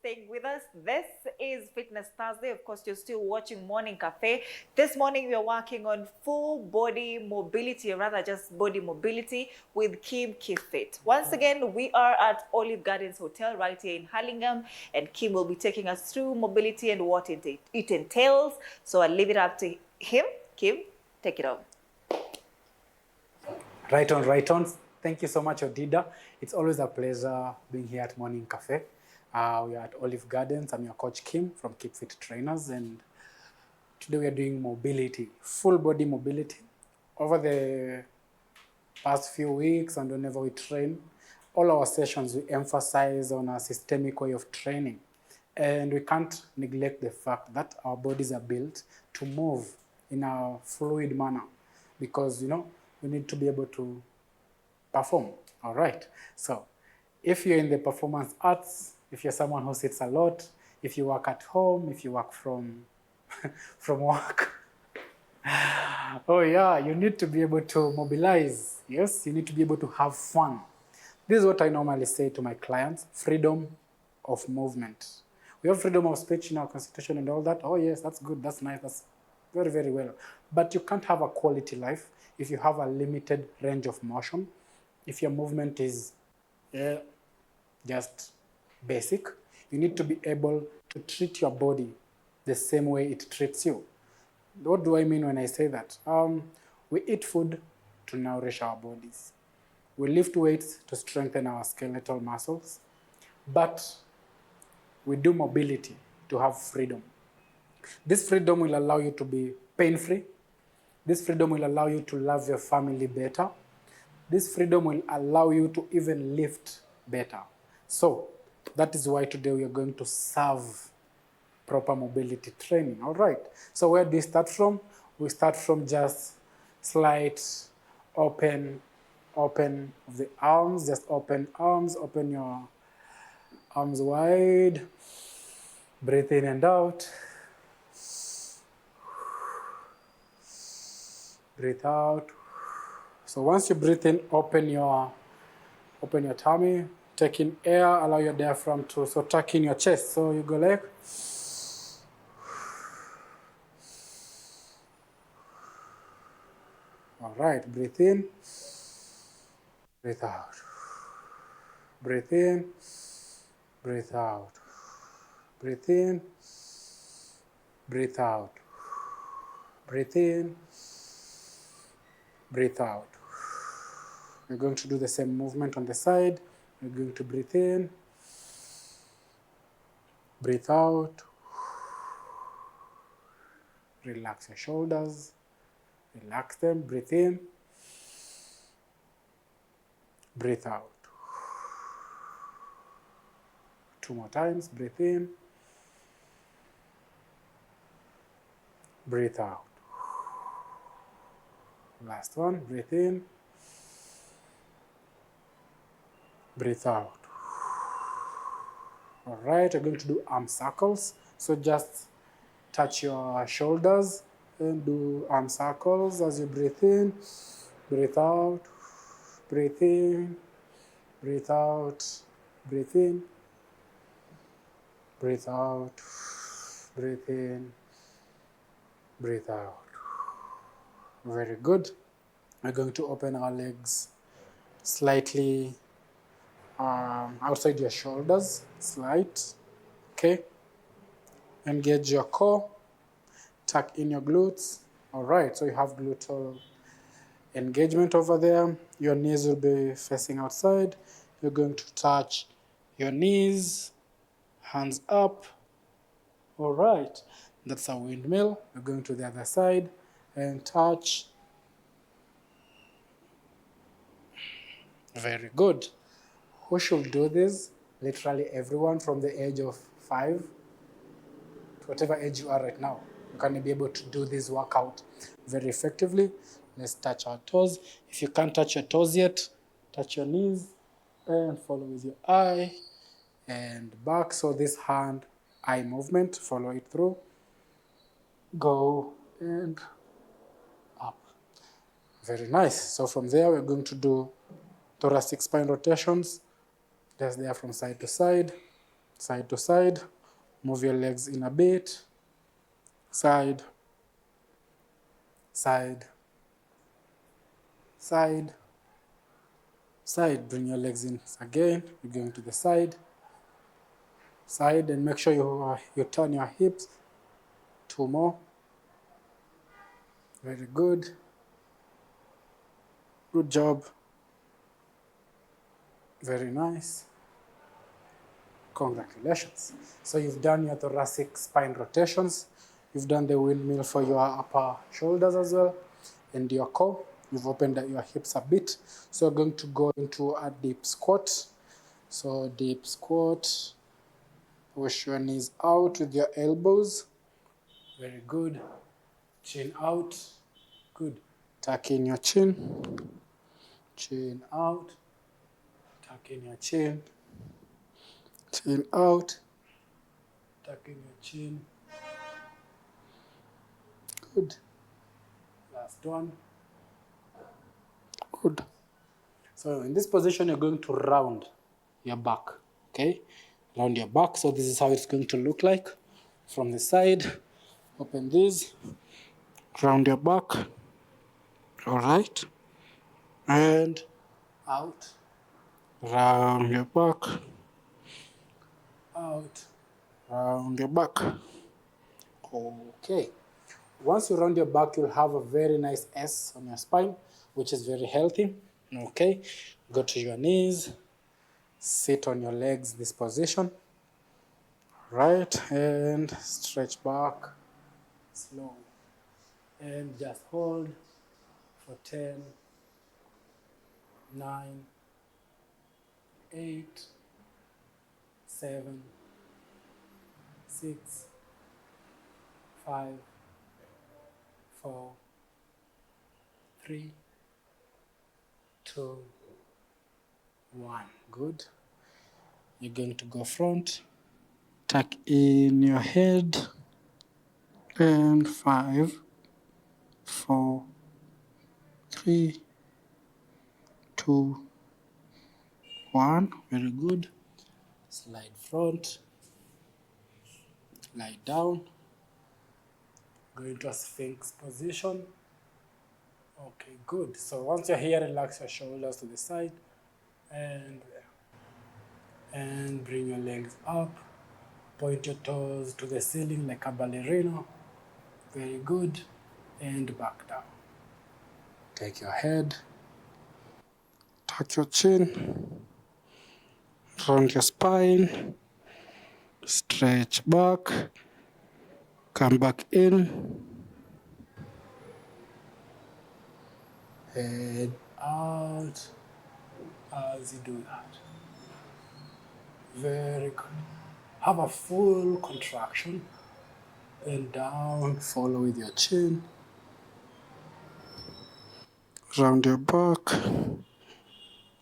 staying with us. This is Fitness Thursday. Of course, you're still watching Morning Cafe. This morning, we are working on full body mobility, or rather just body mobility with Kim Fit. Once again, we are at Olive Gardens Hotel right here in Hurlingham, and Kim will be taking us through mobility and what it entails. So I'll leave it up to him. Kim, take it on. Right on, right on. Thank you so much, Odida. It's always a pleasure being here at Morning Cafe. We are at Olive Gardens. I'm your coach, Kim, from Keep Fit Trainers, and today we are doing mobility, full body mobility. Over the past few weeks and whenever we train, all our sessions, we emphasize on a systemic way of training. And we can't neglect the fact that our bodies are built to move in a fluid manner because, we need to be able to perform. All right. So if you're in the performance arts, if you're someone who sits a lot, if you work at home, if you work from work, oh yeah, you need to be able to mobilize. Yes, you need to be able to have fun. This is what I normally say to my clients: freedom of movement. We have freedom of speech in our constitution and all that. Oh yes, that's good, that's nice, that's very, very well. But you can't have a quality life if you have a limited range of motion, if your movement is just basic. You need to be able to treat your body the same way it treats you. What do I mean when I say that? We eat food to nourish our bodies. We lift weights to strengthen our skeletal muscles. But we do mobility to have freedom. This freedom will allow you to be pain-free. This freedom will allow you to love your family better. This freedom will allow you to even lift better. So that is why today we are going to serve proper mobility training. All right. So where do we start from? We start from just slight open of the arms. Just open arms. Open your arms wide. Breathe in and out. Breathe out. So once you breathe in, open your tummy, take in air, allow your diaphragm to tuck in your chest. So you go like, all right, breathe in, breathe out. Breathe in, breathe out. Breathe in, breathe out. Breathe in, breathe out. We're going to do the same movement on the side. We're going to breathe in, breathe out. Relax your shoulders, relax them, breathe in, breathe out. 2 more times, breathe in, breathe out. Last one, breathe in, breathe out. All right, we're going to do arm circles. So just touch your shoulders and do arm circles as you breathe in, breathe out, breathe in, breathe out, breathe in, breathe out, breathe in, breathe out. Very good. We're going to open our legs slightly outside your shoulders, slight, okay? Engage your core, tuck in your glutes. All right, so you have gluteal engagement over there. Your knees will be facing outside. You're going to touch your knees, hands up. All right, that's a windmill. We're going to the other side and touch. Very good. Who should do this? Literally everyone from the age of 5 to whatever age you are right now. You can be able to do this workout very effectively. Let's touch our toes. If you can't touch your toes yet, touch your knees and follow with your eye and back. So this hand-eye movement, follow it through. Go and up. Very nice. So from there, we're going to do thoracic spine rotations. Just there from side to side. side to side. Move your legs in a bit. Side, side, side, side. Bring your legs in again. You're going to the side, side, and make sure you turn your hips. 2 more. Very good. Good job. Very nice. Congratulations. So you've done your thoracic spine rotations. You've done the windmill for your upper shoulders as well, and your core. You've opened your hips a bit. So you're going to go into a deep squat. So deep squat. Push your knees out with your elbows. Very good. Chin out. Good. Tuck in your chin. Chin out. Tuck in your chin. Chin out. Tuck in your chin. Good. Last one. Good. So in this position, you're going to round your back. Okay? Round your back. So this is how it's going to look like from the side. Open this. Round your back. All right. And out. Round your back. Out. Round your back. Okay. Once you round your back, you'll have a very nice S on your spine, which is very healthy. Okay. Go to your knees. Sit on your legs, this position. Right. And stretch back. Slow. And just hold for 10, 9, 8, 7, 6, 5, 4, 3, 2, 1. Good. You're going to go front. Tuck in your head. And 5, 4, 3, 2, 1. Very good. Slide front. Lie down. Go into a sphinx position. Okay, good. So once you're here, relax your shoulders to the side and bring your legs up. Point your toes to the ceiling like a ballerina. Very good. And back down. Take your head. Tuck your chin. Round your spine. Stretch back. Come back in. Head out as you do that. Very good. Have a full contraction. And down, follow with your chin. Round your back.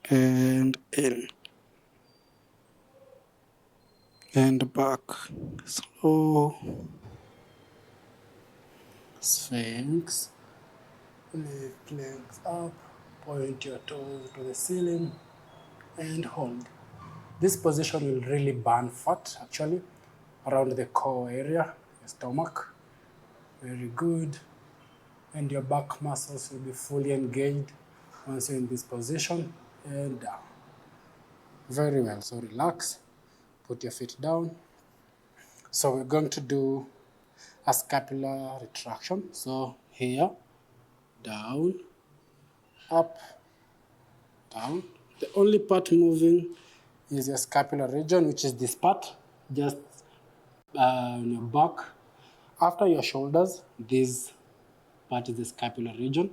And in. And back. Slow. Sphinx. Lift legs up. Point your toes to the ceiling. And hold. This position will really burn fat, actually, around the core area, your stomach. Very good. And your back muscles will be fully engaged once you're in this position. And down. Very well. So relax. Put your feet down. So we're going to do a scapular retraction. So here, down, up, down. The only part moving is your scapular region, which is this part, just on your back. After your shoulders, this part is the scapular region.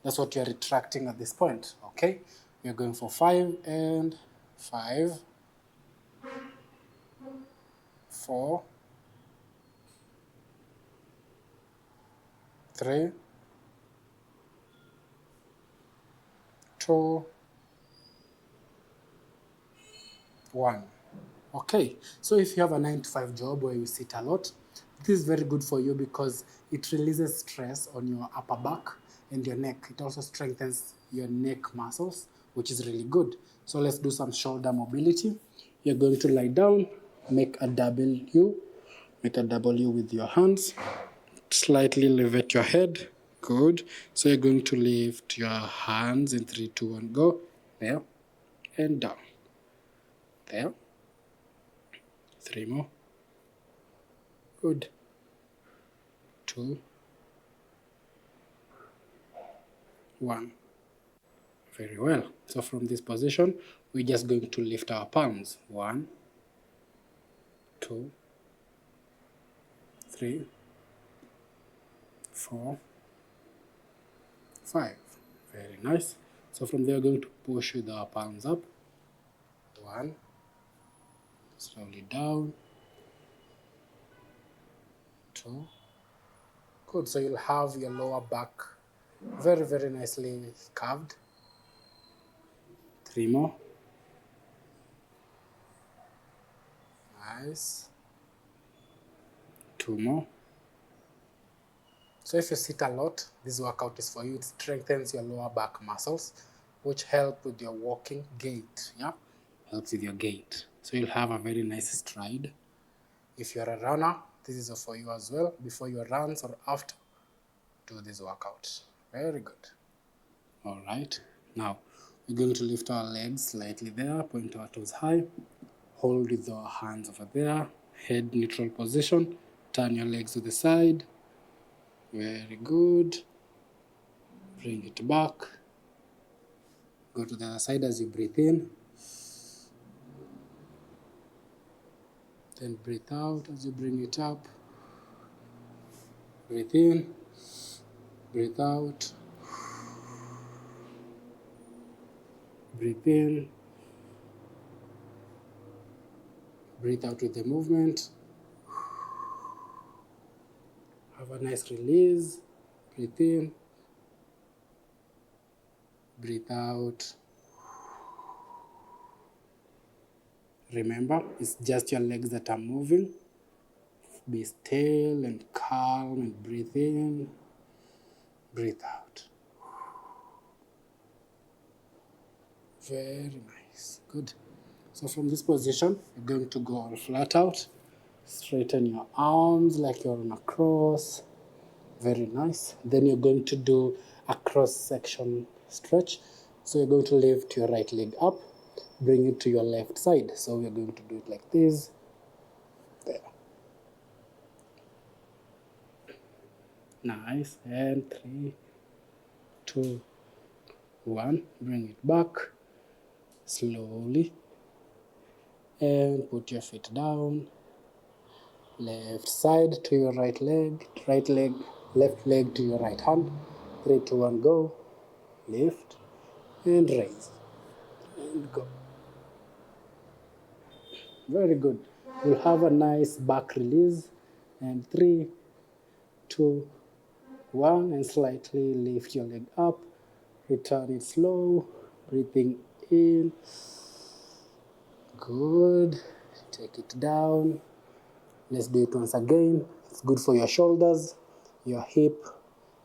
That's what you're retracting at this point, okay? We're going for 5 and 5, 4, 3, 2, 1. Okay, so if you have a 9-to-5 job where you sit a lot, this is very good for you because it releases stress on your upper back and your neck. It also strengthens your neck muscles, which is really good. So let's do some shoulder mobility. You're going to lie down, make a W. Make a W with your hands. Slightly elevate your head. Good. So you're going to lift your hands in 3, 2, 1, go. There. And down. There. 3 more. Good. 2, 1. Very well. So from this position, we're just going to lift our palms. 1, 2, 3, 4, 5. Very nice. So from there, we're going to push with our palms up. 1, slowly down. 2. Good. So you'll have your lower back very, very nicely curved. 3 more. Nice. 2 more. So if you sit a lot, this workout is for you. It strengthens your lower back muscles, which help with your walking gait. Yeah, helps with your gait. So you'll have a very nice stride. If you're a runner, this is for you as well. Before your runs or after, do this workout. Very good. All right. Now, we're going to lift our legs slightly there, point our toes high. Hold with our hands over there. Head neutral position. Turn your legs to the side. Very good. Bring it back. Go to the other side as you breathe in. Then breathe out as you bring it up. Breathe in. Breathe out. Breathe in. Breathe out with the movement. Have a nice release. Breathe in. Breathe out. Remember, it's just your legs that are moving. Be still and calm and breathe in. Breathe out. Very nice. Good. So from this position, you're going to go all flat out. Straighten your arms like you're on a cross. Very nice. Then you're going to do a cross-section stretch. So you're going to lift your right leg up, bring it to your left side. So we're going to do it like this. There. Nice. And 3, 2, 1. Bring it back slowly. And put your feet down. Left side to your right leg, left leg to your right hand. 3, 2, 1, go. Lift and raise and go. Very good. You'll have a nice back release. And 3, 2, 1, and slightly lift your leg up. Return it slow. Breathing in. Good. Take it down. Let's do it once again. It's good for your shoulders, your hip,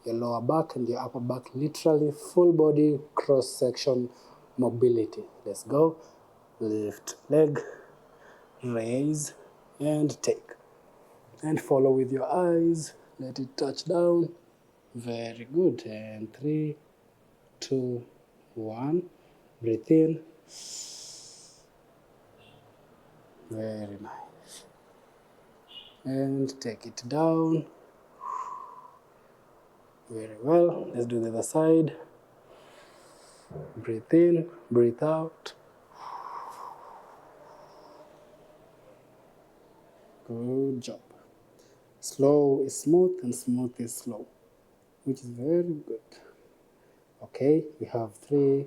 your lower back, and your upper back. Literally full body cross-section mobility. Let's go. Lift leg, raise, and take. And follow with your eyes. Let it touch down. Very good. And 3, 2, 1. Breathe in. Very nice. And take it down. Very well. Let's do the other side. Breathe in, breathe out. Good job. Slow is smooth and smooth is slow, which is very good. Okay, we have 3,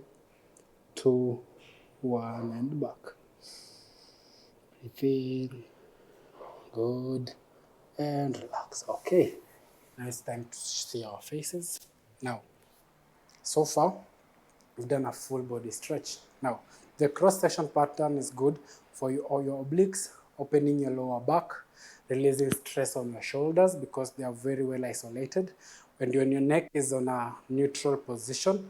2, 1, and back. Breathe in. Good. And relax. Okay. Now it's time to see our faces. Now, so far, we've done a full body stretch. Now, the cross-section pattern is good for you, all your obliques, opening your lower back, releasing stress on your shoulders because they are very well isolated. When your neck is on a neutral position,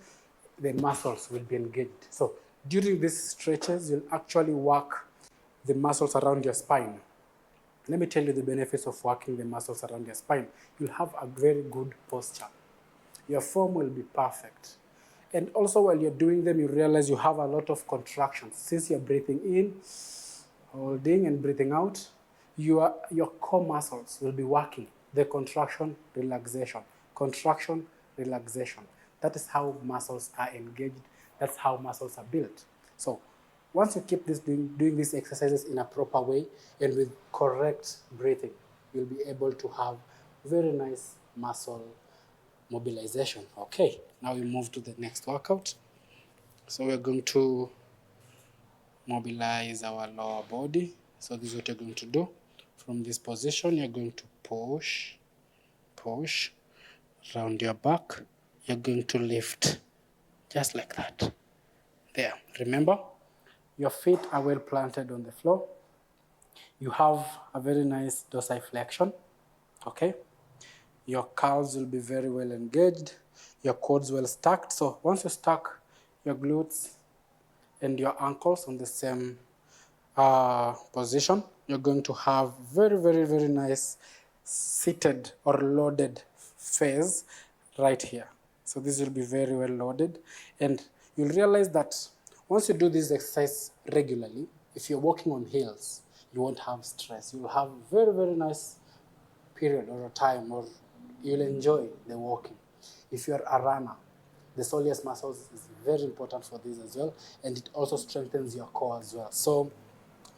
the muscles will be engaged. So during these stretches, you'll actually work the muscles around your spine. Let me tell you the benefits of working the muscles around your spine. You'll have a very good posture. Your form will be perfect. And also while you're doing them, you realize you have a lot of contractions. Since you're breathing in, holding and breathing out, your core muscles will be working. The contraction, relaxation, contraction, relaxation. That is how muscles are engaged. That's how muscles are built. So once you keep this doing these exercises in a proper way and with correct breathing, you'll be able to have very nice muscle mobilization. Okay, now we move to the next workout. So we're going to mobilize our lower body. So this is what you're going to do. From this position, you're going to push around your back. You're going to lift just like that. There. Remember, your feet are well planted on the floor. You have a very nice dorsiflexion. Okay. Your calves will be very well engaged. Your quads well stacked. So once you stack your glutes and your ankles on the same position, you're going to have very, very, very nice seated or loaded phase right here. So this will be very well loaded. And you'll realize that once you do this exercise regularly, if you're walking on heels, you won't have stress. You'll have very, very nice period or a time, or you'll enjoy the walking. If you're a runner, the soleus muscles is very important for this as well, and it also strengthens your core as well. So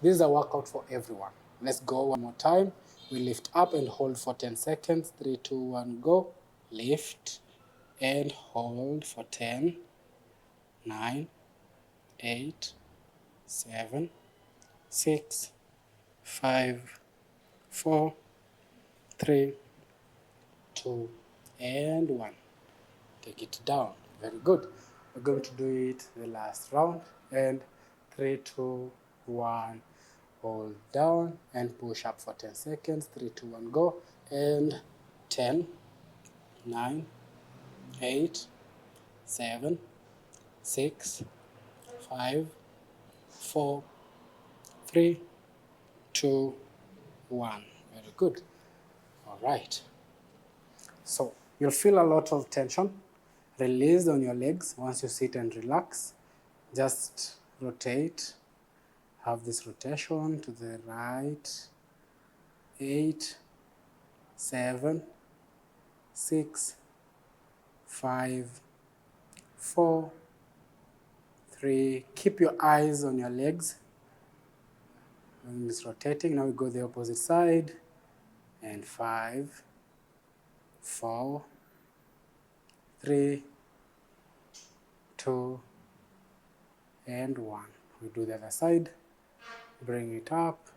this is a workout for everyone. Let's go one more time. We lift up and hold for 10 seconds. 3, 2, 1, go. Lift and hold for 10, 9, 8, 7, 6, 5, 4, 3, 2, and 1. Take it down. Very good. We're going to do it the last round. And 3, 2, 1. Hold down and push up for 10 seconds. 3, 2, 1, go. And 10, 9, 8, 7, 6, 5, 4, 3, 2, 1. Very good. All right. So you'll feel a lot of tension released on your legs once you sit and relax. Just rotate. Have this rotation to the right. 8, 7, 6, 5, 4, 3. Keep your eyes on your legs. When it's rotating, now we go the opposite side. And 5, 4, 3, 2, and 1. We do the other side. Bring it up.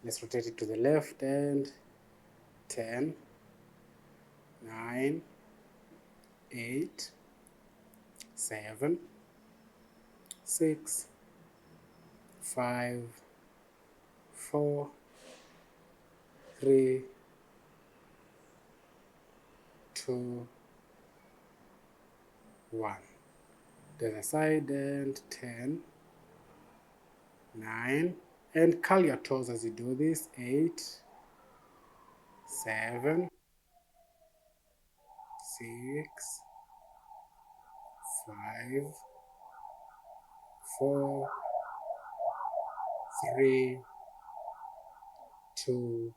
Let's rotate it to the left and 10, 9, 8, 7, 6, 5, 4, 3, 2, 1. The other side and 10, 9, and curl your toes as you do this. 8, 7, 6, 5, 4, 3, 2,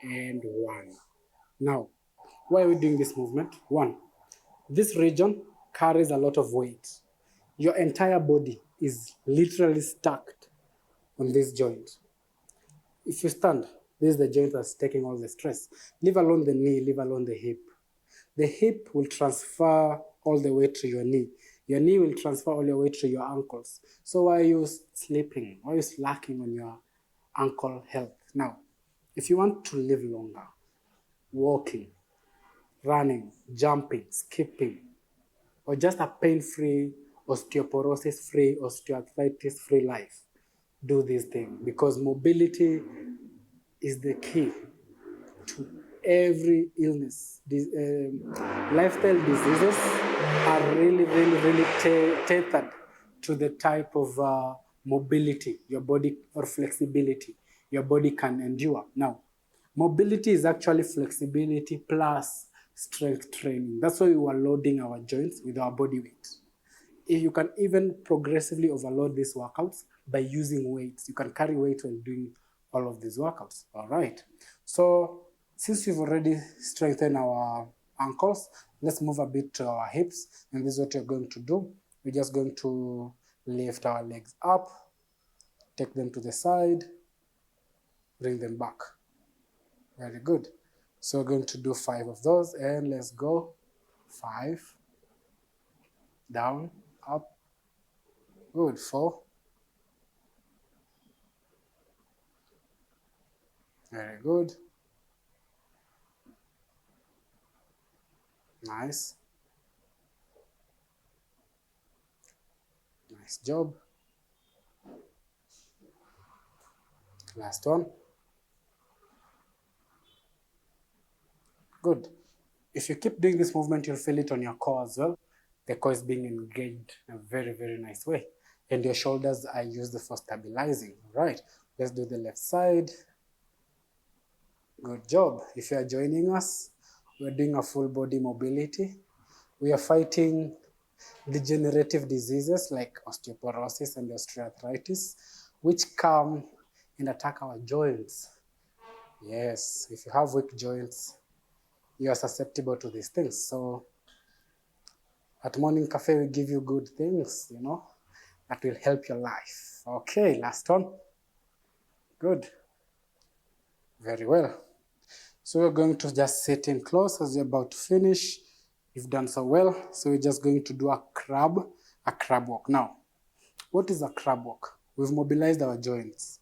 and 1. Now, why are we doing this movement? 1, this region carries a lot of weight. Your entire body is literally stacked on this joint. If you stand, this is the joint that's taking all the stress. Leave alone the knee, leave alone the hip. The hip will transfer all the weight to your knee. Your knee will transfer all your weight to your ankles. So why are you sleeping? Why are you slacking on your ankle health? Now, if you want to live longer, walking, running, jumping, skipping, or just a pain-free, osteoporosis-free, osteoarthritis-free life, do this thing, because mobility is the key to every illness. Lifestyle diseases are really, really, really tethered to the type of mobility, your body, or flexibility, your body can endure. Now, mobility is actually flexibility plus strength training. That's why we are loading our joints with our body weight. You can even progressively overload these workouts by using weights. You can carry weight when doing all of these workouts. All right. So since we've already strengthened our ankles, let's move a bit to our hips. And this is what you're going to do. We're just going to lift our legs up, take them to the side, bring them back. Very good. So we're going to do 5 of those, and let's go. 5, down, up. Good. 4. Very good. Nice. Nice job. Last one. Good. If you keep doing this movement, you'll feel it on your core as well. The core is being engaged in a very, very nice way. And your shoulders are used for stabilizing. All right. Let's do the left side. Good job. If you are joining us, we're doing a full body mobility. We are fighting degenerative diseases like osteoporosis and osteoarthritis, which come and attack our joints. Yes, if you have weak joints, you are susceptible to these things. So at Morning Cafe, we give you good things, that will help your life. Okay, last one. Good. Very well. So we're going to just sit in close as you're about to finish. You've done so well. So we're just going to do a crab walk. Now, what is a crab walk? We've mobilized our joints.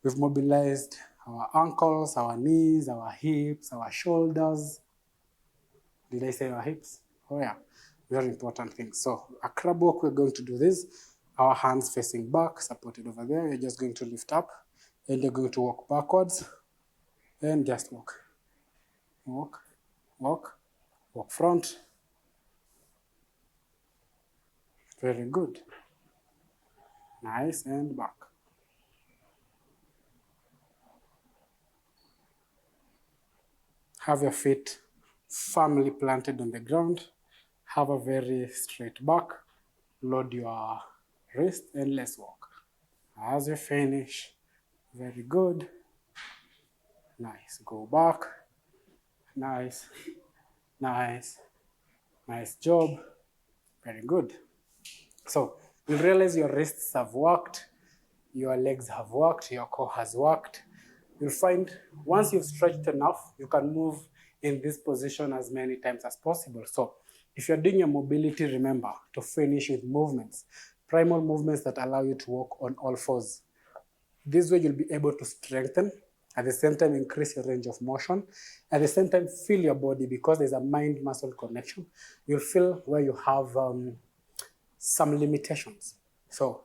We've mobilized our ankles, our knees, our hips, our shoulders. Did I say our hips? Oh yeah, very important thing. So a crab walk, we're going to do this. Our hands facing back, supported over there. You're just going to lift up and you're going to walk backwards and just walk. Walk, walk, walk front. Very good. Nice, and back. Have your feet firmly planted on the ground. Have a very straight back. Load your wrist and let's walk. As you finish, very good. Nice. Go back. Nice. Nice. Nice job. Very good. So you'll realize your wrists have worked, your legs have worked, your core has worked. You'll find once you've stretched enough, you can move in this position as many times as possible. So if you're doing your mobility, remember to finish with movements, primal movements that allow you to walk on all fours. This way you'll be able to strengthen, at the same time increase your range of motion, at the same time feel your body, because there's a mind-muscle connection. You'll feel where you have some limitations. So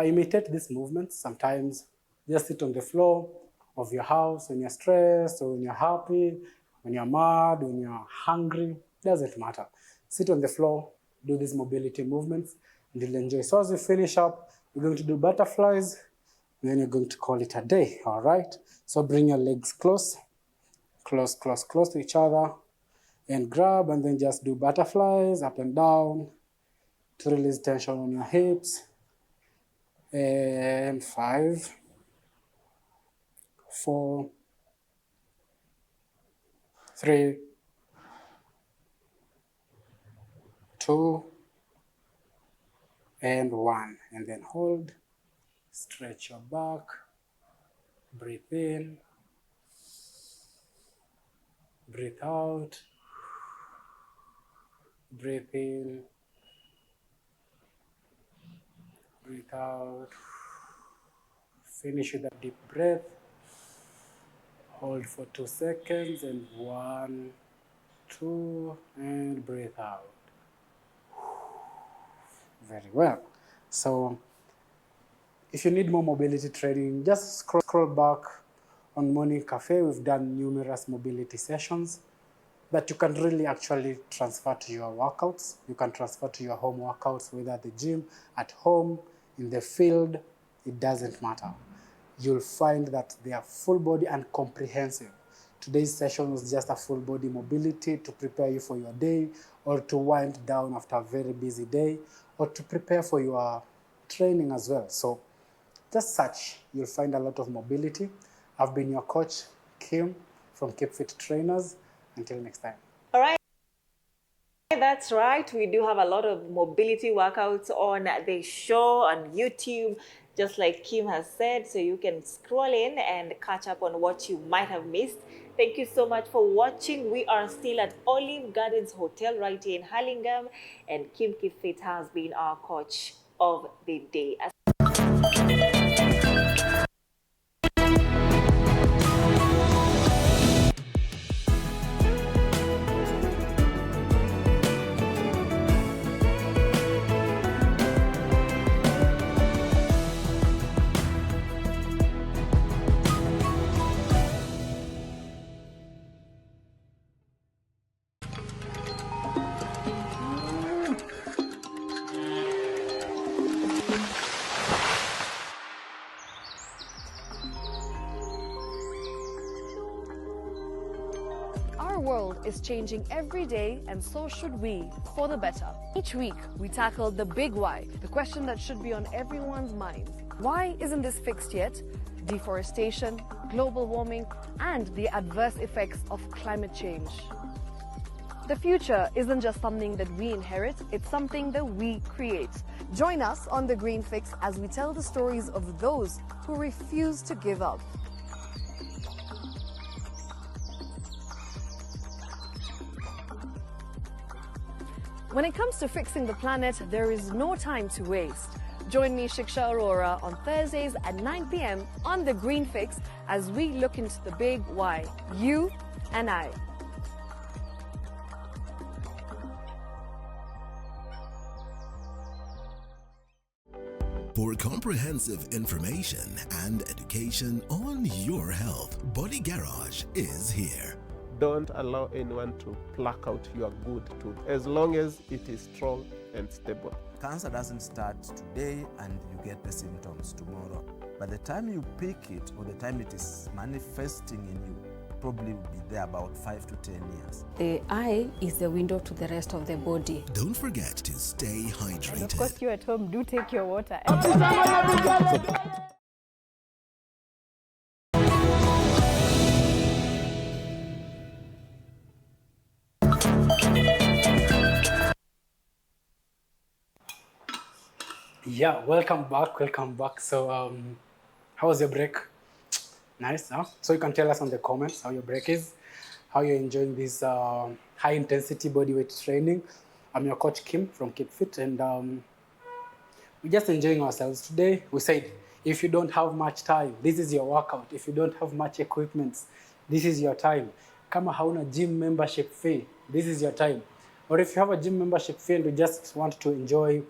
imitate these movements. Sometimes just sit on the floor of your house when you're stressed, or when you're happy, when you're mad, when you're hungry, doesn't matter. Sit on the floor, do these mobility movements, and you'll enjoy. So as we finish up, we're going to do butterflies, and then you're going to call it a day, all right? So bring your legs close, close, close, close to each other, and grab, and then just do butterflies up and down to release tension on your hips. And 5, 4, 3, 2, and 1. And then hold, stretch your back, breathe in, breathe out, breathe in, breathe out. Finish with a deep breath. Hold for 2 seconds, and 1, 2, and breathe out. Very well. So if you need more mobility training, just scroll back on Morning Cafe. We've done numerous mobility sessions that you can really actually transfer to your workouts. You can transfer to your home workouts, whether at the gym, at home, in the field, it doesn't matter. You'll find that they are full body and comprehensive. Today's session was just a full body mobility to prepare you for your day, or to wind down after a very busy day, or to prepare for your training as well. So just search, you'll find a lot of mobility. I've been your coach, Kim, from Keep Fit Trainers. Until next time. All right. That's right. We do have a lot of mobility workouts on the show on YouTube, just like Kim has said, so you can scroll in and catch up on what you might have missed. Thank you so much for watching. We are still at Olive Gardens Hotel right here in Hurlingham, and Kim Kifit has been our coach of the day. Our world is changing every day, and so should we, for the better. Each week, we tackle the big why, the question that should be on everyone's minds. Why isn't this fixed yet? Deforestation, global warming, and the adverse effects of climate change. The future isn't just something that we inherit, it's something that we create. Join us on The Green Fix as we tell the stories of those who refuse to give up. When it comes to fixing the planet, there is no time to waste. Join me, Shiksha Arora, on Thursdays at 9 p.m. on The Green Fix as we look into the big why, you and I. For comprehensive information and education on your health, Body Garage is here. Don't allow anyone to pluck out your good tooth, as long as it is strong and stable. Cancer doesn't start today and you get the symptoms tomorrow. By the time you pick it, or the time it is manifesting in you, probably will be there about 5 to 10 years. The eye is the window to the rest of the body. Don't forget to stay hydrated. And of course, you at home, do take your water. Yeah, welcome back. So how was your break? Nice, huh? So you can tell us on the comments how your break is, how you're enjoying this high intensity bodyweight training. I'm your coach Kim from Keep Fit, and we're just enjoying ourselves today. We said, if you don't have much time, this is your workout. If you don't have much equipment, this is your time. Kama hauna gym membership fee, this is your time. Or if you have a gym membership fee and you just want to enjoy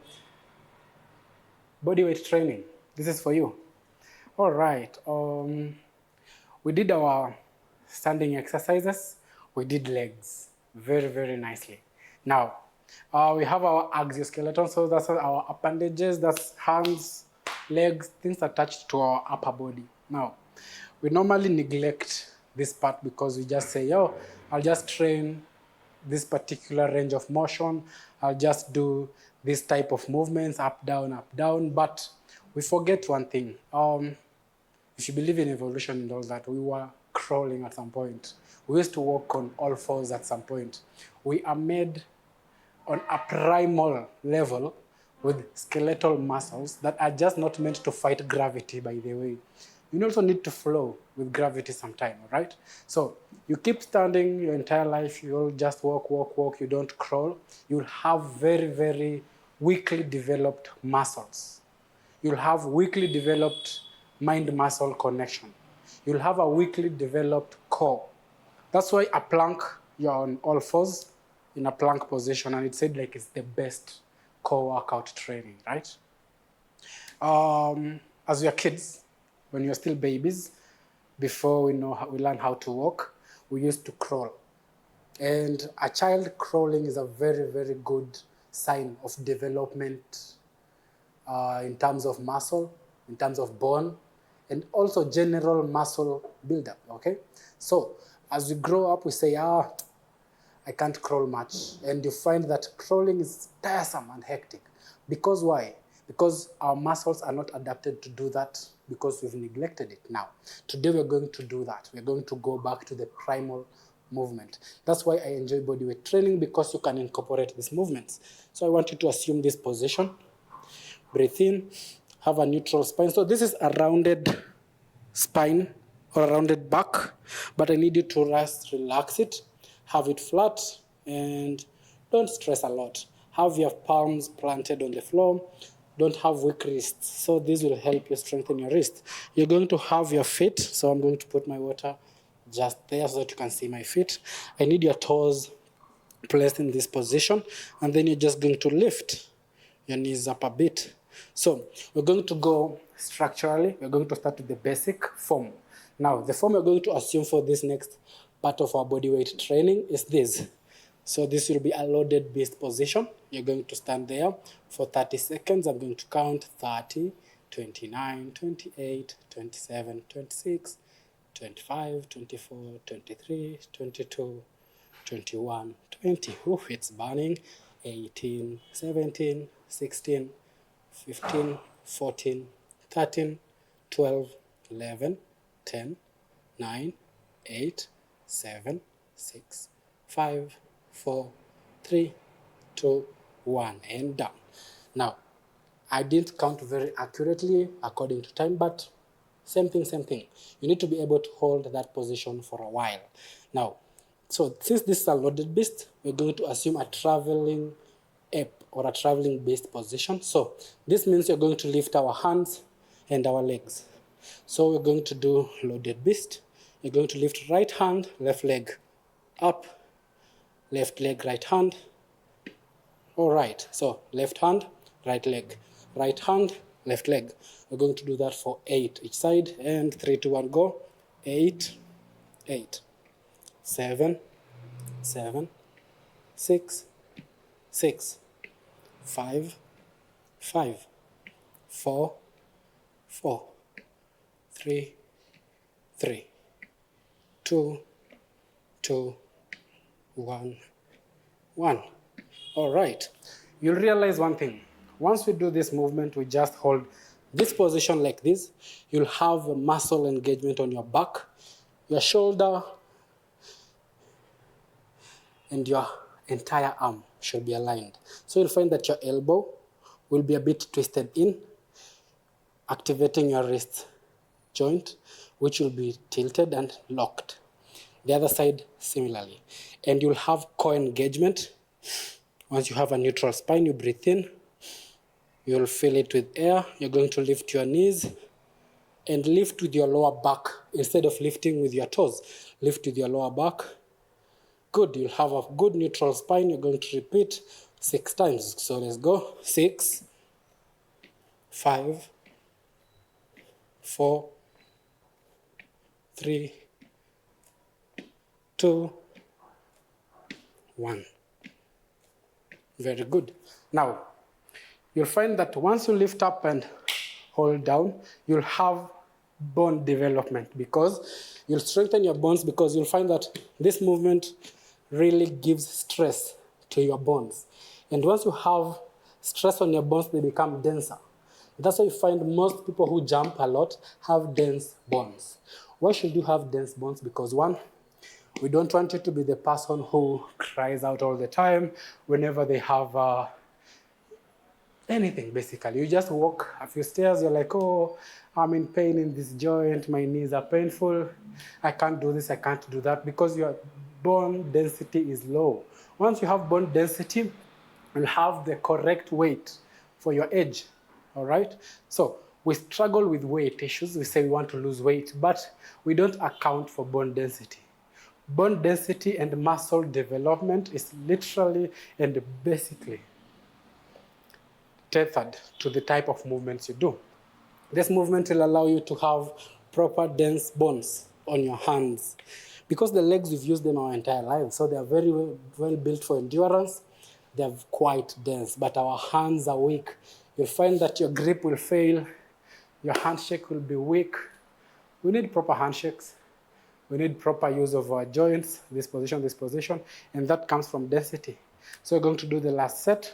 bodyweight training, this is for you. All right. We did our standing exercises. We did legs very, very nicely. Now, we have our exoskeleton. So that's our appendages, that's hands, legs, things attached to our upper body. Now, we normally neglect this part because we just say, yo, I'll just train this particular range of motion. I'll just do this type of movements, up, down. But we forget one thing. If you believe in evolution and all that, we were crawling at some point. We used to walk on all fours at some point. We are made on a primal level with skeletal muscles that are just not meant to fight gravity, by the way. You also need to flow with gravity sometime, right? So you keep standing your entire life, you'll just walk, you don't crawl. You'll have very, very weakly developed muscles. You'll have weakly developed mind-muscle connection. You'll have a weakly developed core. That's why a plank, you're on all fours in a plank position, and it said like it's the best core workout training, right? As we are kids, when you're still babies, before we learn how to walk, we used to crawl. And a child crawling is a very, very good sign of development in terms of muscle, in terms of bone, and also general muscle buildup, okay? So as we grow up, we say, I can't crawl much. And you find that crawling is tiresome and hectic. Because why? Because our muscles are not adapted to do that because we've neglected it. Now, today we're going to do that. We're going to go back to the primal movement. That's why I enjoy bodyweight training, because you can incorporate these movements. So I want you to assume this position. Breathe in, have a neutral spine. So this is a rounded spine or a rounded back, but I need you to rest, relax it, have it flat, and don't stress a lot. Have your palms planted on the floor. Don't have weak wrists. So this will help you strengthen your wrist. You're going to have your feet. So I'm going to put my water just there so that you can see my feet. I need your toes placed in this position. And then you're just going to lift your knees up a bit. So we're going to go structurally. We're going to start with the basic form. Now, the form we're going to assume for this next part of our bodyweight training is this. So this will be a loaded beast position. You're going to stand there for 30 seconds. I'm going to count 30, 29, 28, 27, 26, 25, 24, 23, 22, 21, 20. Ooh, it's burning. 18, 17, 16, 15, 14, 13, 12, 11, 10, 9, 8, 7, 6, 5, 4, 3, 2, 1, and down. Now, I didn't count very accurately according to time, but same thing. You need to be able to hold that position for a while. Now, so since this is a loaded beast, we're going to assume a traveling ape or a traveling beast position. So this means you're going to lift our hands and our legs. So we're going to do loaded beast. You're going to lift right hand, left leg up, left leg, right hand. All right, so left hand, right leg, right hand, left leg. We're going to do that for 8 each side, and 3, 2, 1, go. 8, 8, 7, 7, 6, 6, 5, 5, 4, 4, 3, 3, 2, 2, 1, 1. All right. You'll realize one thing. Once we do this movement, we just hold this position like this. You'll have a muscle engagement on your back, your shoulder, and your entire arm should be aligned. So you'll find that your elbow will be a bit twisted in, activating your wrist joint, which will be tilted and locked. The other side similarly. And you'll have core engagement. Once you have a neutral spine, you breathe in. You'll fill it with air. You're going to lift your knees and lift with your lower back instead of lifting with your toes. Lift with your lower back. Good. You'll have a good neutral spine. You're going to repeat 6 times. So let's go. 6, 5, 4, 3, 2, 1. Very good. Now, you'll find that once you lift up and hold down, you'll have bone development, because you'll strengthen your bones, because you'll find that this movement really gives stress to your bones. And once you have stress on your bones, they become denser. That's why you find most people who jump a lot have dense bones. Why should you have dense bones? Because one, we don't want you to be the person who cries out all the time whenever they have anything, basically. You just walk a few stairs, you're like, oh, I'm in pain in this joint, my knees are painful, I can't do this, I can't do that, because your bone density is low. Once you have bone density, you'll have the correct weight for your age, all right? So we struggle with weight issues. We say we want to lose weight, but we don't account for bone density. Bone density and muscle development is literally and basically tethered to the type of movements you do. This movement will allow you to have proper dense bones on your hands, because the legs, we've used them our entire lives, so they are very well built for endurance. They're quite dense, but our hands are weak you'll find that your grip will fail, your handshake will be weak. We need proper handshakes. We need proper use of our joints, this position, and that comes from density. So we're going to do the last set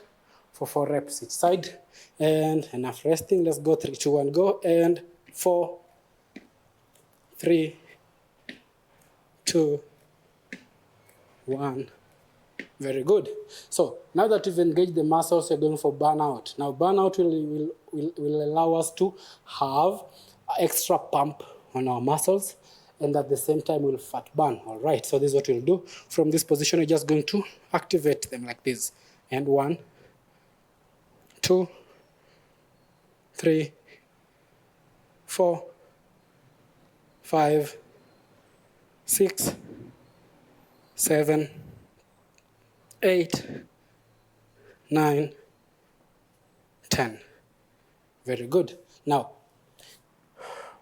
for 4 reps each side. And enough resting. Let's go 3, 2, 1, go. And 4, 3, 2, 1. Very good. So now that we've engaged the muscles, we're going for burnout. Now burnout will allow us to have extra pump on our muscles, and at the same time we'll fat burn. All right, so this is what we'll do. From this position, we're just going to activate them like this. And 1, 2, 3, 4, 5, 6, 7, 8, 9, 10. Very good. Now,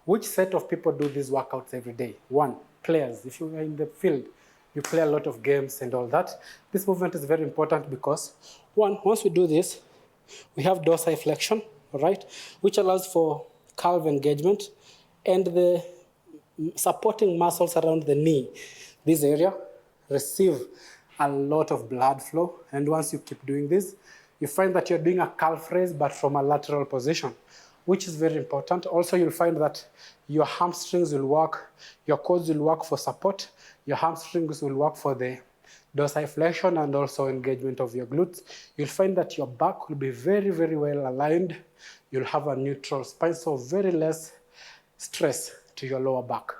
which set of people do these workouts every day? 1, players. If you are in the field, you play a lot of games and all that. This movement is very important because, 1, once we do this, we have dorsiflexion, all right, which allows for calf engagement and the supporting muscles around the knee. This area receive a lot of blood flow, and once you keep doing this, you find that you're doing a calf raise but from a lateral position, which is very important. Also, you'll find that your hamstrings will work, your quads will work for support, your hamstrings will work for the dorsiflexion and also engagement of your glutes. You'll find that your back will be very, very well aligned. You'll have a neutral spine, so very less stress to your lower back.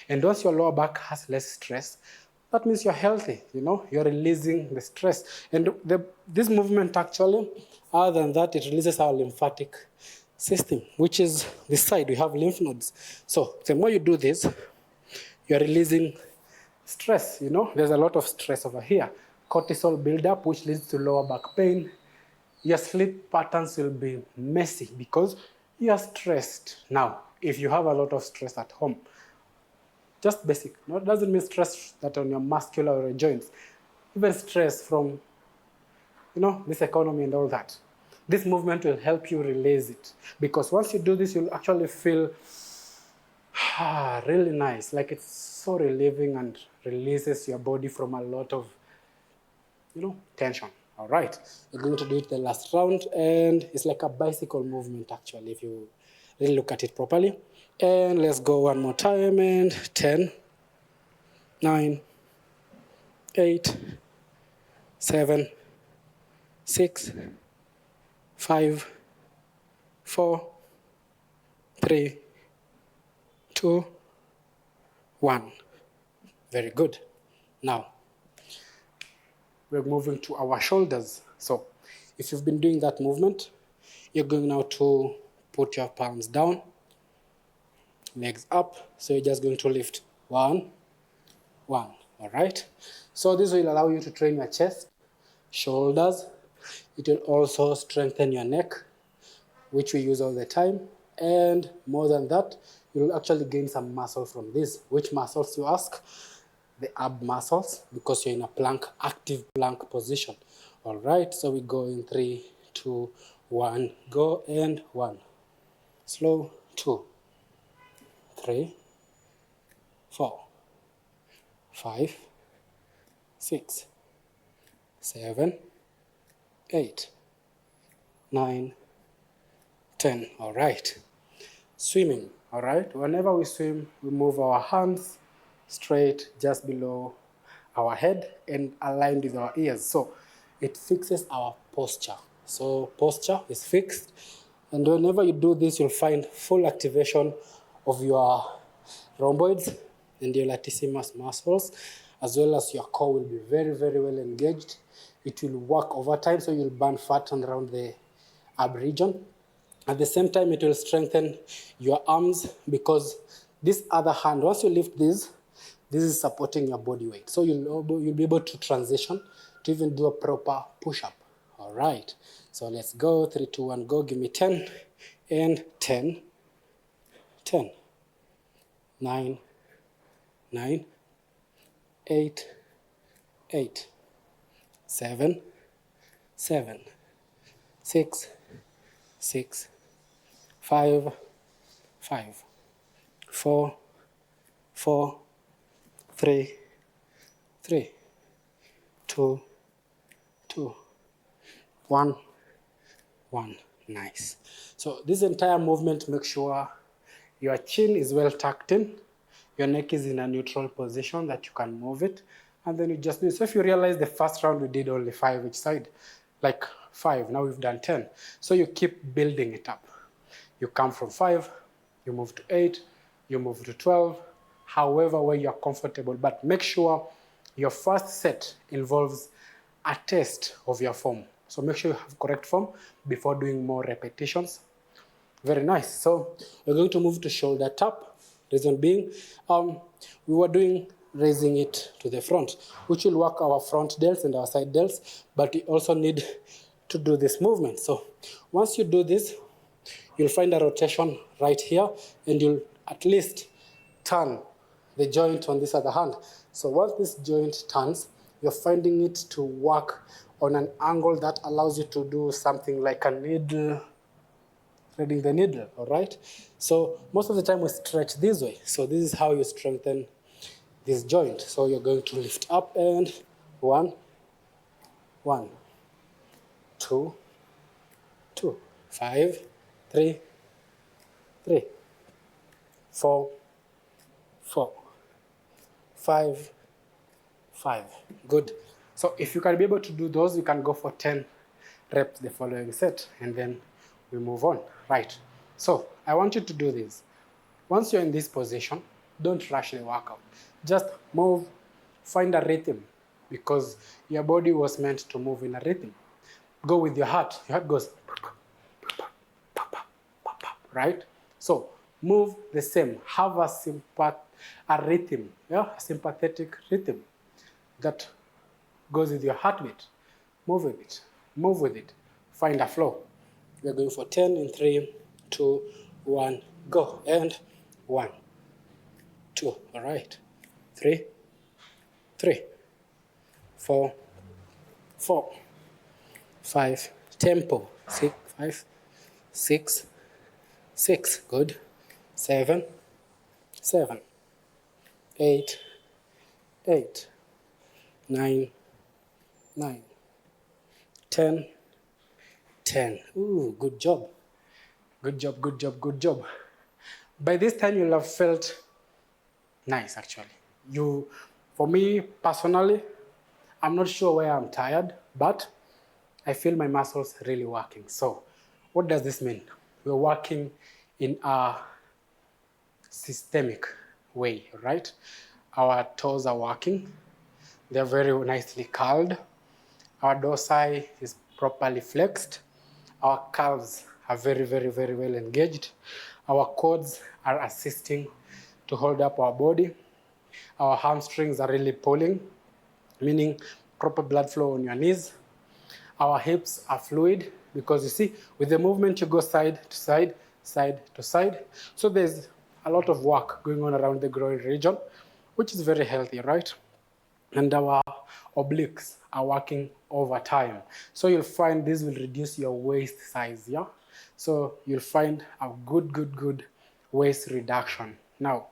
And once your lower back has less stress, that means you're healthy, you know, you're releasing the stress. And this movement actually, other than that, it releases our lymphatic system, which is this side. We have lymph nodes. So the more you do this, you're releasing stress, you know. There's a lot of stress over here. Cortisol buildup, which leads to lower back pain. Your sleep patterns will be messy because you're stressed. Now, if you have a lot of stress at home, just basic, no, it doesn't mean stress that on your muscular or your joints, even stress from, you know, this economy and all that. This movement will help you release it, because once you do this, you'll actually feel really nice, like it's so relieving and releases your body from a lot of, you know, tension. All right, we're going to do it the last round, and it's like a bicycle movement actually, if you really look at it properly. And let's go one more time, and 10, 9, 8, 7, 6, 5, 4, 3, 2, 1. Very good. Now, we're moving to our shoulders. So, if you've been doing that movement, you're going now to put your palms down, legs up. So you're just going to lift 1, 1. All right. So this will allow you to train your chest, shoulders. It will also strengthen your neck, which we use all the time. And more than that, you'll actually gain some muscle from this. Which muscles, you ask? The ab muscles, because you're in a plank, active plank position. All right. So we go in 3, 2, 1, go, and 1. Slow, 2, 3, 4, 5, 6, 7, 8, 9, 10. All right. Swimming. All right. Whenever we swim, we move our hands straight just below our head and aligned with our ears. So it fixes our posture. So posture is fixed. And whenever you do this, you'll find full activation of your rhomboids and your latissimus muscles, as well as your core will be very, very well engaged. It will work over time, so you'll burn fat around the ab region. At the same time, it will strengthen your arms, because this other hand, once you lift this is supporting your body weight. So you'll be able to transition to even do a proper push-up. All right. So let's go. 3, 2, 1, go. Give me 10. And 10. 10. 9. 9. 8. 8. 7. 7. 6. 6, 5, 5, 4, 4, 3, 3, 2, 2, 1, 1. Nice. So this entire movement, make sure your chin is well tucked in, your neck is in a neutral position that you can move it, and then you just do it. So if you realize the first round we did only 5 each side, like 5, now we've done 10. So you keep building it up. You come from 5, you move to 8, you move to 12, however way you're comfortable, but make sure your first set involves a test of your form. So make sure you have correct form before doing more repetitions. Very nice. So we're going to move to shoulder tap. Reason being, we were doing raising it to the front, which will work our front delts and our side delts, but you also need to do this movement. So once you do this, you'll find a rotation right here, and you'll at least turn the joint on this other hand. So once this joint turns, you're finding it to work on an angle that allows you to do something like a needle, threading the needle, all right? So most of the time we stretch this way. So this is how you strengthen this joint. So you're going to lift up and 1, 1, 2, 2, 5, 3, 3, 4, 4, 5, 5. Good. So if you can be able to do those, you can go for 10 reps the following set, and then we move on. Right. So I want you to do this. Once you're in this position, don't rush the workout. Just move, find a rhythm, because your body was meant to move in a rhythm. Go with your heart. Your heart goes, right? So move the same. Have a rhythm, yeah, a sympathetic rhythm that goes with your heartbeat. Move with it. Move with it. Find a flow. We're going for 10 in 3, 2, 1, go. And 1, 2, all right. 3, 3, 4, 4, 5, tempo. 6, 5, 6, 6, good. 7, 7, 8, 8, 9, 9, 10, 10. Ooh, good job. Good job, good job, good job. By this time, you'll have felt nice, actually. For me, personally, I'm not sure where I'm tired, but I feel my muscles really working. So what does this mean? We're working in a systemic way, right? Our toes are working. They're very nicely curled. Our dorsi is properly flexed. Our calves are very, very, very well engaged. Our quads are assisting to hold up our body. Our hamstrings are really pulling, meaning proper blood flow on your knees. Our hips are fluid because you see, with the movement you go side to side, side to side. So there's a lot of work going on around the groin region, which is very healthy, right? And our obliques are working over time. So you'll find this will reduce your waist size, yeah? So you'll find a good waist reduction. Now,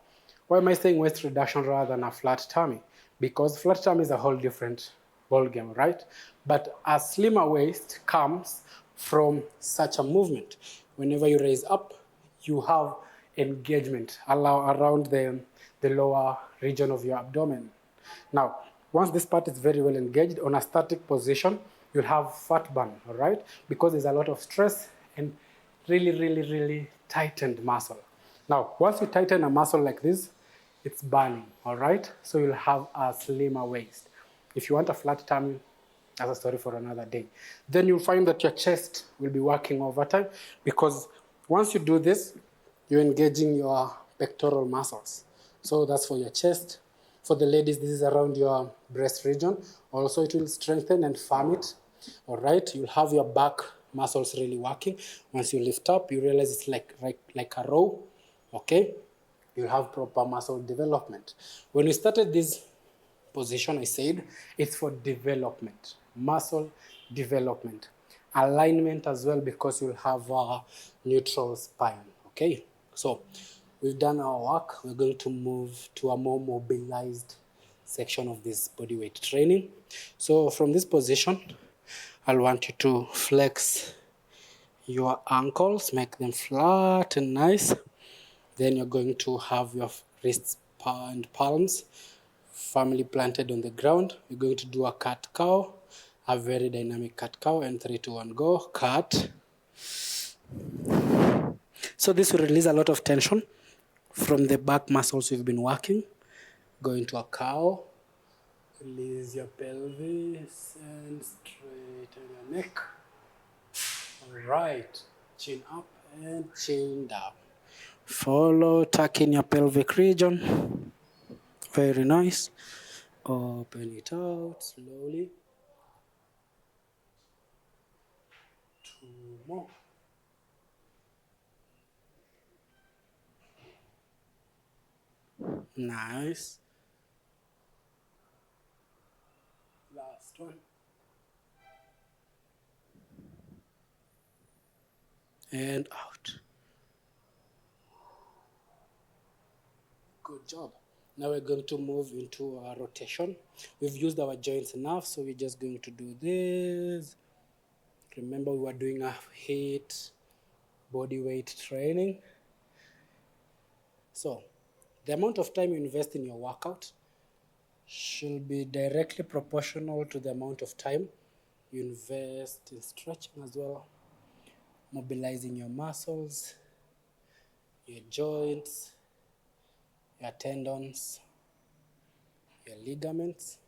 why am I saying waist reduction rather than a flat tummy? Because flat tummy is a whole different ballgame, right? But a slimmer waist comes from such a movement. Whenever you raise up, you have engagement around the lower region of your abdomen. Now, once this part is very well engaged on a static position, you'll have fat burn, all right? Because there's a lot of stress and really tightened muscle. Now, once you tighten a muscle like this, it's burning, all right? So you'll have a slimmer waist. If you want a flat tummy, that's a story for another day. Then you'll find that your chest will be working over time, because once you do this, you're engaging your pectoral muscles. So that's for your chest. For the ladies, this is around your breast region. Also, it will strengthen and firm it. All right, you'll have your back muscles really working. Once you lift up, you realize it's like a row, okay? You'll have proper muscle development. When we started this position, I said, it's for development, muscle development. alignment as well, because you'll have a neutral spine. Okay, so we've done our work. We're going to move to a more mobilized section of this bodyweight training. So from this position, I'll want you to flex your ankles, make them flat and nice. Then you're going to have your wrists and palms firmly planted on the ground. You're going to do a cat cow, a very dynamic cat cow, and 3, 2, 1, go. Cat. So this will release a lot of tension from the back muscles you've been working. Go into a cow. Release your pelvis and straighten your neck. All right. Chin up and chin down. Follow, tuck in your pelvic region. Very nice. Open it out slowly. 2 more. Nice. Last one. And out. Good job. Now we're going to move into our rotation. We've used our joints enough, so we're just going to do this. Remember, we were doing a HIIT body weight training. So the amount of time you invest in your workout should be directly proportional to the amount of time you invest in stretching as well, mobilizing your muscles, your joints, your tendons, your ligaments.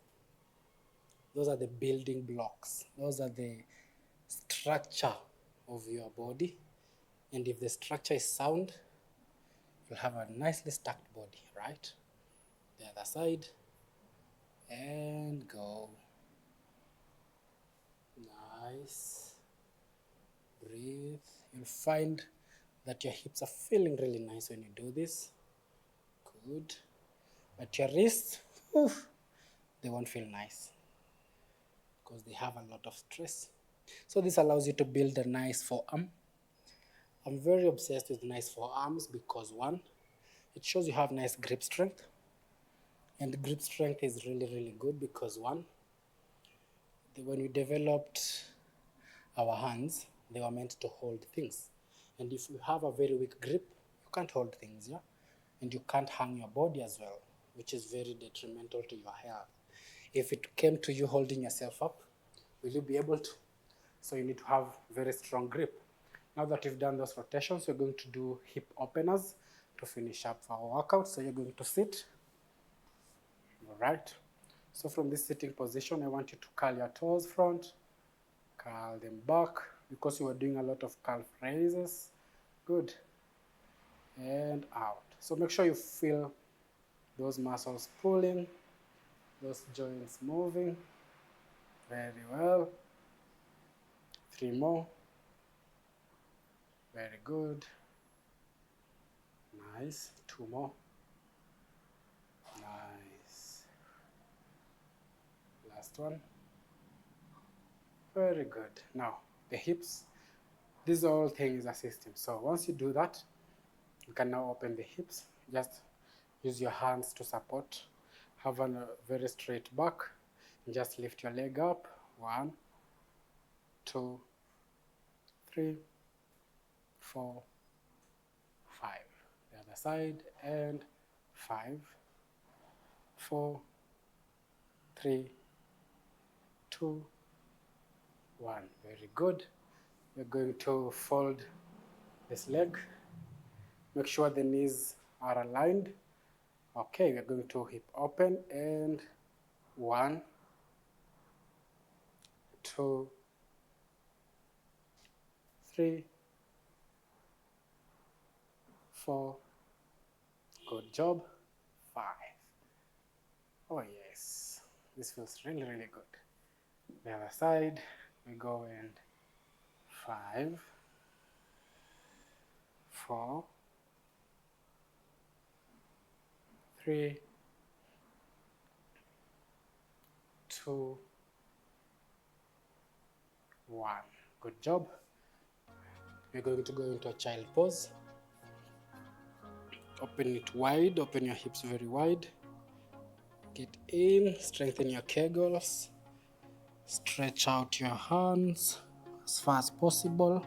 Those are the building blocks. Those are the structure of your body. And if the structure is sound, you'll have a nicely stacked body, right? The other side, and go. Nice. Breathe. You'll find that your hips are feeling really nice when you do this. Good. But your wrists, they won't feel nice because they have a lot of stress. So this allows you to build a nice forearm. I'm very obsessed with nice forearms because, one, it shows you have nice grip strength. And grip strength is really, really good because, one, when we developed our hands, they were meant to hold things. And if you have a very weak grip, you can't hold things, yeah? And you can't hang your body as well, which is very detrimental to your health. If it came to you holding yourself up, will you be able to? So you need to have very strong grip. Now that you've done those rotations, we're going to do hip openers to finish up our workout. So you're going to sit. All right. So from this sitting position, I want you to curl your toes front, curl them back, because you were doing a lot of calf raises. Good. And out. So make sure you feel those muscles pulling, those joints moving. Very well. 3 more. Very good. Nice. 2 more. Nice. Last one. Very good. Now, the hips. This whole thing is a system. So once you do that, you can now open the hips. Just use your hands to support. Have a very straight back. And just lift your leg up. 1, 2, 3, 4, 5. The other side, and 5, 4, 3, 2, 1. Very good. We're going to fold this leg. Make sure the knees are aligned. Okay, we're going to hip open, and 1, 2, 3, 4. Good job. 5. Oh yes, this feels really, really good. The other side, we go in 5, 4, 3, 2, 1. Good job. We're going to go into a child pose. Open it wide, open your hips very wide. Get in, strengthen your kegels. Stretch out your hands as far as possible.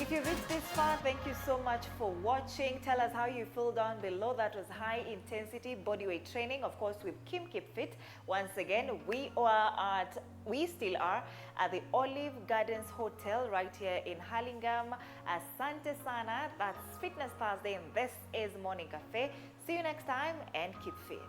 If you reached this far, thank you so much for watching. Tell us how you feel down below. That was high intensity bodyweight training, of course, with Kim Keep Fit. Once again, we still are at the Olive Gardens Hotel right here in Hurlingham. Asante sana. That's Fitness Thursday, and this is Morning Cafe. See you next time, and keep fit.